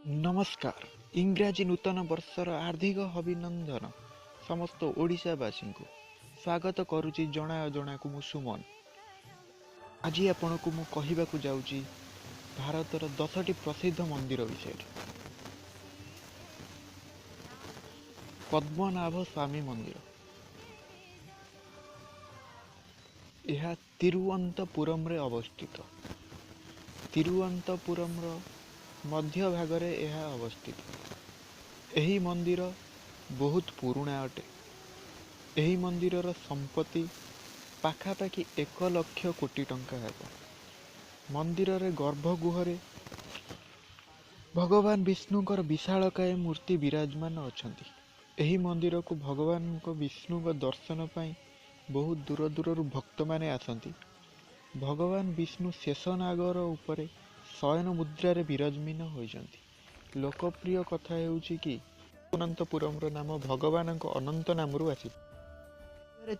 नमस्कार। इंग्राजी नूतन वर्षर हार्दिक अभिनंदन समस्त ओडिशावासी को स्वागत करुच्ची जना अजना को मु सुमन। आज आपण को मु कहवाकू जाऊँगी भारतर 10टी प्रसिद्ध मंदिर विषय। पद्मनाभ स्वामी मंदिर यह तिरुवनंतपुरम रे अवस्थित। तिरुवनंतपुरम रो मध्य भागरे यह अवस्थित। एही मंदिर बहुत पुराणा अटे। एही मंदिरर संपत्ति पाखापाखि 1 लक्ष कोटी टंका हेब। मंदिर गर्भगृह भगवान विष्णुकर विशालकाय मूर्ति विराजमान अछंती। एही मंदिर को भगवान विष्णु दर्शन पाई बहुत दूर दूर भक्त माने आसंती। भगवान विष्णु शेषनागर उपरे शयन मुद्रा विराजमान होइछंती। लोकप्रिय कथा हेउछि कि अनंतपुरम नाम भगवान अनंत नामरू आसी।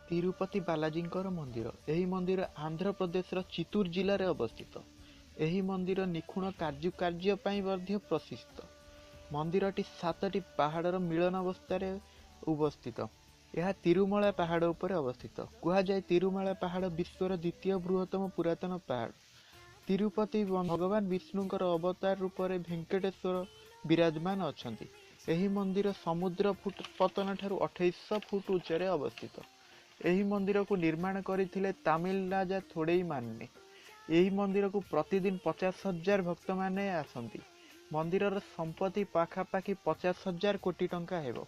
तिरुपति बालाजी मंदिर एही मंदिर आंध्र प्रदेश चित्तूर जिले में अवस्थित। एही मंदिर निखुण कार्य प्रसिद्ध। मंदिरटी 7टी पहाड़र मिलन अवस्था अवस्थित। यह तिरुमला पहाड़ उपर अवस्थित। कहुए तिरुमला पहाड़ विश्वर द्वितीय बृहत्तम पुरातन पहाड़। तिरुपति भगवान विष्णुकर अवतार रूप में वेंकटेश्वर विराजमान अछंती। एही मंदिर समुद्र पतन ठारू 2800 फुट उच्चरे अवस्थित। एही मंदिर को निर्माण करथिले तमिल राजा थोड़ई माने। एही मंदिर को प्रतिदिन 50,000 भक्त माने आसंती। मंदिरर संपत्ति पाखापाखि 50,000 कोटी टंका हेबो।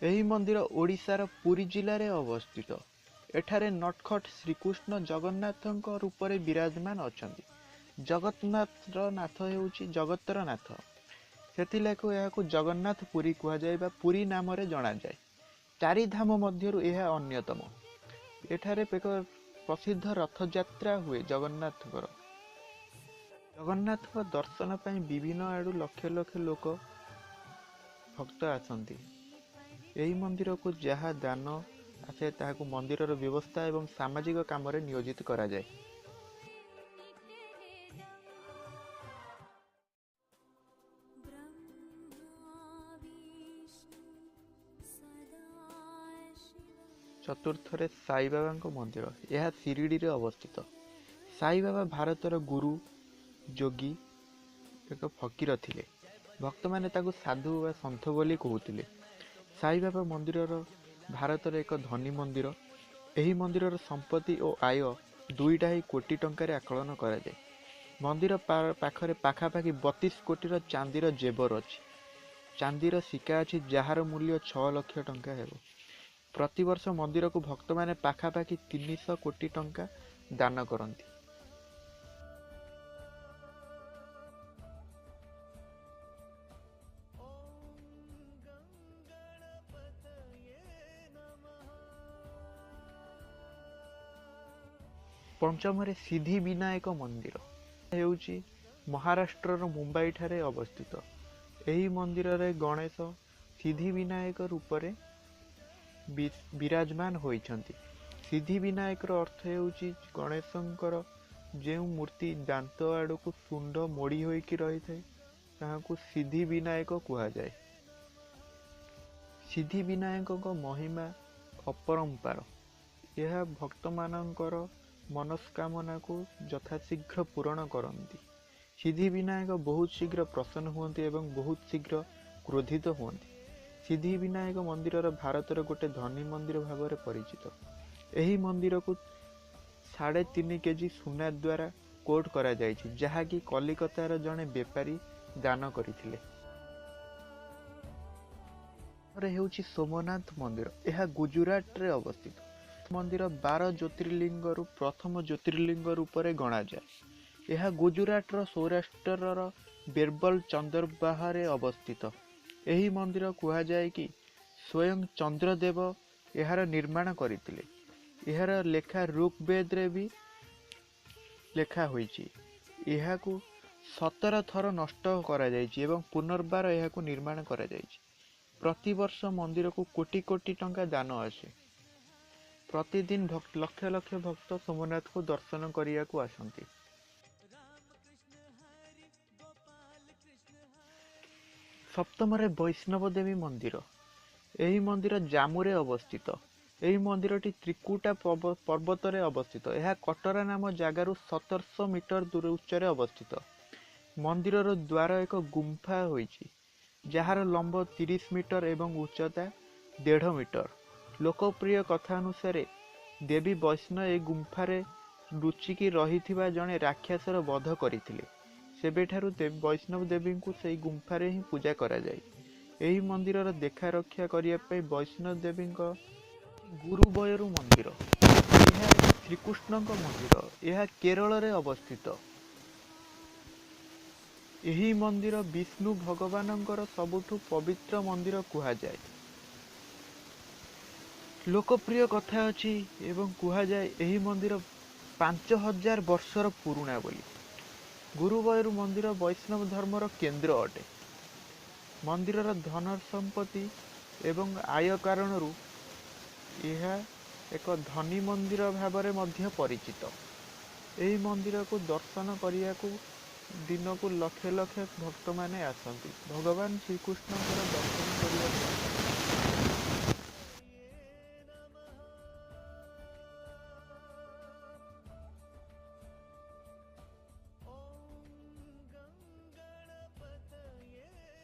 एही मंदिर ओडिशार पुरी जिले में अवस्थित। एठारे नटखट श्रीकृष्ण जगन्नाथ रूप में विराजमान अछंती। जगन्नाथ नाथ हेउछि जगतर नाथ। सेथिलागि यहाकू जगन्नाथ पुरी कहुए बा पुरी नाम रे जना जाए। 4 धाम मध्यरु यह अन्यतम। एठारे प्रसिद्ध रथ यात्रा हुए जगन्नाथकर। जगन्नाथ दर्शन पाई विभिन्न आड़ू लक्ष लक्ष लोक भक्त आसंती। एही मंदिर को जहाँ दान आसे ताहाकू मंदिरर व्यवस्था एवं सामाजिक काम रे नियोजित करा जाए। चतुर्थरे साई बाबा मंदिर यह शिरडी रे अवस्थित। साई बाबा भारतर गुरु जोगी एक फकीर थिले। भक्त माने ताकू साधु व सन्थ बोली कहूतिले। साई बाबा मंदिर भारतर एक धनी मंदिर। एही मंदिरर संपत्ति और आय 2 कोटी टंकार आकलन करा जाए। मंदिर पाखरे पाखापाखि 32 कोटीर चांदीर जेबर अछि। चांदीर सिक्का अछि जार मूल्य 6 लक्ष टंका हेबो। प्रतिवर्ष मंदिर को भक्त माने पाखापाखि 300 कोटी टंका दान करती। पंचम सिद्धि विनायक मंदिर हेउछि महाराष्ट्र मुंबई ठारे अवस्थित। एही मंदिर रे गणेश सिद्धि विनायक रूप में विराजमान होइछंती। सिद्धि विनायक अर्थ हेउछि गणेशंकर जो मूर्ति दांत आड़ को सुंड मोड़ी होइकी रही थाए ताहाकू सिद्धि विनायक कहुए। सिद्धि विनायक महिमा अपरंपार। यह भक्त मानकर मनस्कामना को यथाशीघ्र पूरण करती। सिद्धि विनायक बहुत शीघ्र प्रसन्न हुंती एवं बहुत शीघ्र क्रोधित हुंती। सिद्धि विनायक मंदिर भारतर गोटे धनी मंदिर भाव में परिचित। एही मंदिर को 3.5 केजी सुना द्वारा कोट करा जायछि, जहाँकि कलिकतार जड़े बेपारी दान करथिले। हेउछि सोमनाथ मंदिर यह गुजरात रे अवस्थित। मंदिर 12 ज्योतिर्लिंग प्रथम ज्योतिर्लिंग रूप में गणा जाए। यह गुजरात सौराष्ट्र बेरबल चंद्रबाह अवस्थित। एही मंदिर कहुए कि स्वयं चंद्रदेव यार निर्माण करथिले। यार लेखा ऋग्वेद रे भी लेखा होइछि। यहाकू 17 थर नष्ट करा जाइछि एवं पुनर्बार यहाकू निर्माण करा जाइछि। प्रतिवर्ष मंदिर को कोटी कोटी टंका दान आसे। प्रतिदिन लक्ष लक्ष भक्त सोमनाथ को दर्शन करने को आसंती। सप्तम वैष्णव देवी मंदिर। यही मंदिर जामुरे अवस्थित। यही मंदिरटी त्रिकुटा पर्वत रे अवस्थित। यह कटरा नाम जगार 1700 मीटर दूर उच्चरे अवस्थित। मंदिरर द्वार एक गुंफा होइछि, जार लंब 30 मीटर एवं उच्चता 1.5 मीटर। लोकप्रिय कथा अनुसार देवी वैष्णव ए गुंफारे लुचिकी रहिथिबा जणे राक्षसर वध करथिले। सेबेठारु वैष्णव देवी को सही गुंफारे ही पूजा करा जाय। एही मंदिरर देखा रक्षा करिया पे वैष्णव देवी गुरुबयरु मंदिर। यह श्रीकृष्ण मंदिर। यह केरल रे अवस्थित। यही मंदिर विष्णु भगवानंकर सबुठु पवित्र मंदिर कुहा जाय। लोकप्रिय कथा अछि एवं कुहा जाय एही मंदिर 5000 वर्षर पुराणा बोली। गुरुबयरु मंदिर वैष्णव धर्मर केंद्र अटे। मंदिरर धन संपत्ति एवं आय कारणरू यह एक धनी मंदिर भावरे मध्य परिचित। एही मंदिर को दर्शन करिया को दिन को लक्ष लक्ष भक्त माने आसंती। भगवान श्रीकृष्ण दर्शन करिया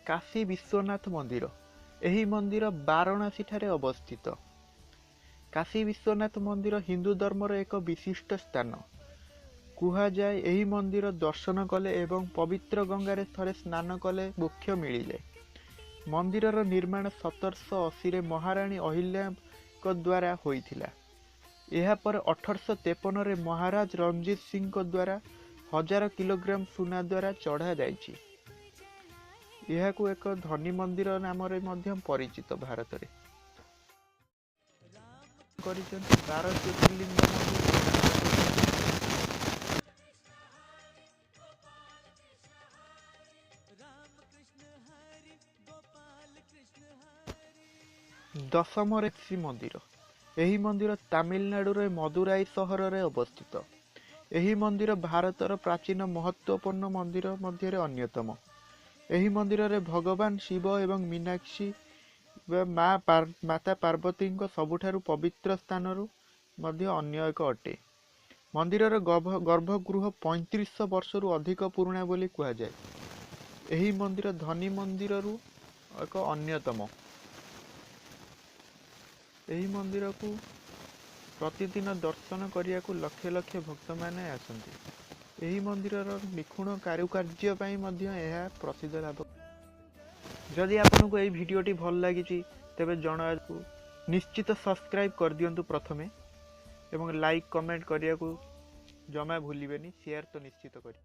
काशी विश्वनाथ मंदिर। एही मंदिर वाराणसी ठारे अवस्थित। काशी विश्वनाथ मंदिर हिंदू धर्मर एक विशिष्ट स्थान। कुहा जाय एही मंदिर दर्शन कले एवं पवित्र गंगारे थरे स्नान कले मोक्ष मिली जाए। मंदिरर निर्माण 1780 रे महारानी अहिल्या को द्वारा होइथिला। एहा पर 1853 रे महाराज रणजीत सिंह को द्वारा 1000 किलोग्राम सुना द्वारा चढ़ा जाइछि। यह को एक धनी मंदिर नाम रे मध्य परिचित। भारत रे 12 ज्योतिर्लिंग मंदिर। 10ମ श्री मंदिर। यही मंदिर तमिलनाडु रे मदुराई सहर रे अवस्थित। यही मंदिर भारतर प्राचीन महत्वपूर्ण मंदिर मध्य अन्यतम। यही मंदिर रे भगवान शिव एवं मीनाक्षी माता पार्वती सबुठारु पवित्र स्थान मध्य अन्य एक अटे। मंदिरर गर्भगृह 3500 वर्षरु अधिक पुराणा बोली कुहा जाय। एही मंदिर धनी मंदिर एक अन्यतम। एही मंदिर को प्रतिदिन दर्शन करिया को लक्ष लक्ष भक्त माने आसंती। एही मंदिरर निखुण कारुकार्य पई मध्य यह प्रसिद्ध लाभ। जदि आपनको एही भिडियोटी भल लागिछि तेबे जणाको निश्चित सब्सक्राइब कर दियंतु प्रथमे एवं लाइक कमेंट करिया को जमा भूलिबेनी। शेयर तो निश्चित करी।